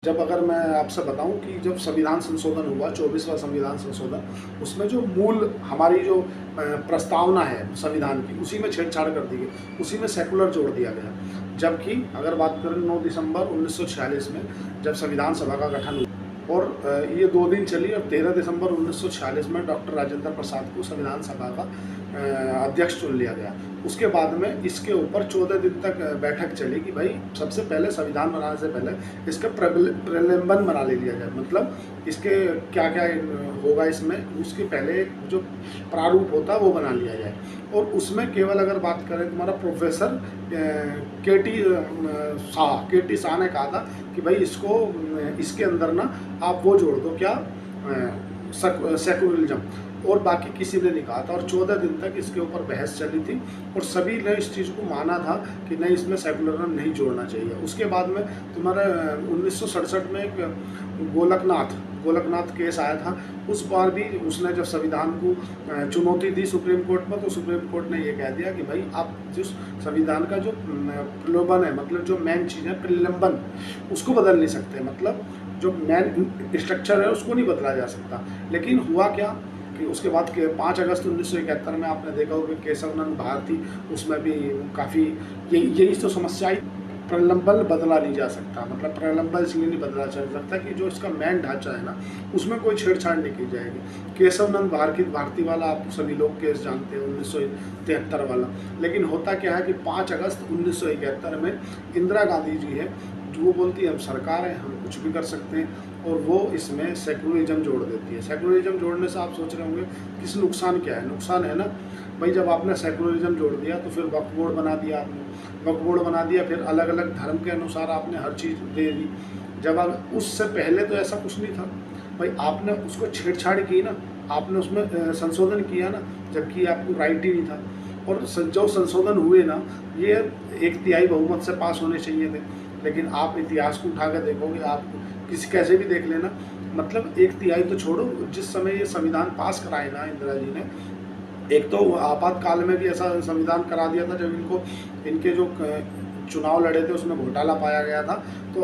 जब अगर मैं आपसे बताऊं कि जब संविधान संशोधन हुआ 24वां संविधान संशोधन, उसमें जो मूल हमारी जो प्रस्तावना है संविधान की, उसी में छेड़छाड़ कर दी गई, उसी में सेकुलर जोड़ दिया गया। जबकि अगर बात करें 9 दिसंबर 1946 में जब संविधान सभा का गठन हुआ और ये 2 दिन चली और 13 दिसंबर 1946 में डॉक्टर राजेंद्र प्रसाद को संविधान सभा का अध्यक्ष चुन लिया गया। उसके बाद में इसके ऊपर 14 दिन तक बैठक चली कि भाई सबसे पहले संविधान बनाने से पहले इसका प्रलंबन बना ले लिया जाए, मतलब इसके क्या क्या होगा इसमें, उसके पहले जो प्रारूप होता है वो बना लिया जाए। और उसमें केवल अगर बात करें तुम्हारा प्रोफेसर के टी शाह ने कहा था कि भाई इसको इसके अंदर ना आप वो जोड़ दो, क्या सेकुलरिज्म, और बाकी किसी ने नहीं कहा था। और 14 दिन तक इसके ऊपर बहस चली थी और सभी ने इस चीज़ को माना था कि नहीं, इसमें सेकुलरिज्म नहीं जोड़ना चाहिए। उसके बाद में तुम्हारा 1967 में एक गोलकनाथ केस आया था। उस बार भी उसने जब संविधान को चुनौती दी सुप्रीम कोर्ट में, तो सुप्रीम कोर्ट ने ये कह दिया कि भाई आप जिस संविधान का जो प्रलोभन है, मतलब जो मेन चीज़ है प्रलंबन, उसको बदल नहीं सकते, मतलब जो मेन स्ट्रक्चर है उसको नहीं बदला जा सकता। लेकिन हुआ क्या कि उसके बाद के 5 अगस्त 1971 में आपने देखा होगा केशवनंद भारती, उसमें भी काफ़ी यही तो समस्या आई, प्रलंबन बदला नहीं जा सकता, मतलब प्रलंबन इसलिए नहीं बदला जा सकता कि जो इसका मेन ढांचा है ना उसमें कोई छेड़छाड़ नहीं की जाएगी। केशवनंद भारती वाला आप सभी लोग केस जानते हैं, 1973 वाला। लेकिन होता क्या है कि 5 अगस्त 1971 में इंदिरा गांधी जी है जो वो बोलती है हम सरकार है, हम कुछ भी कर सकते हैं, और वो इसमें सेकुलरिज्म जोड़ देती है। सेकुलरिज्म जोड़ने से आप सोच रहे होंगे किस नुकसान क्या है, नुकसान है ना भाई, जब आपने सेकुलरिज्म जोड़ दिया तो फिर वक्फ बोर्ड बना दिया आपने, वक्फ बोर्ड बना दिया, फिर अलग अलग धर्म के अनुसार आपने हर चीज़ दे दी। जब आप उससे पहले तो ऐसा कुछ नहीं था भाई, आपने उसको छेड़छाड़ की ना, आपने उसमें संशोधन किया ना, जबकि आपको राइट ही नहीं था। और जो संशोधन हुए ना, ये 1/3 बहुमत से पास होने चाहिए थे, लेकिन आप इतिहास को उठा कर देखोगे, आप कैसे भी देख लेना, मतलब 1/3 तो छोड़ो, जिस समय ये संविधान पास कराए ना इंदिरा जी ने, एक तो आपातकाल में भी ऐसा संविधान करा दिया था जब इनके जो चुनाव लड़े थे उसमें घोटाला पाया गया था, तो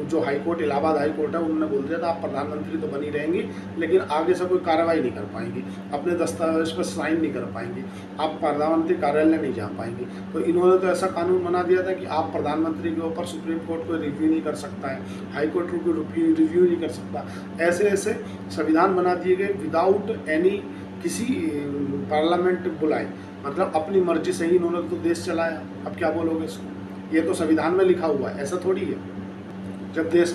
जो हाईकोर्ट, इलाहाबाद हाईकोर्ट है, उन्होंने बोल दिया था आप प्रधानमंत्री तो बनी रहेंगी लेकिन आगे से कोई कार्रवाई नहीं कर पाएंगी, अपने दस्तावेज पर साइन नहीं कर पाएंगी, आप प्रधानमंत्री कार्यालय नहीं जा पाएंगी। तो इन्होंने तो ऐसा कानून बना दिया था कि आप प्रधानमंत्री के ऊपर सुप्रीम कोर्ट कोई रिव्यू नहीं कर सकता है, हाईकोर्ट कोई रिव्यू नहीं कर सकता। ऐसे ऐसे संविधान बना दिए गए विदाउट एनी किसी पार्लियामेंट बुलाए, मतलब अपनी मर्जी से ही इन्होंने तो देश चलाया। अब क्या बोलोगे इसको, ये तो संविधान में लिखा हुआ है, ऐसा थोड़ी है। जब देश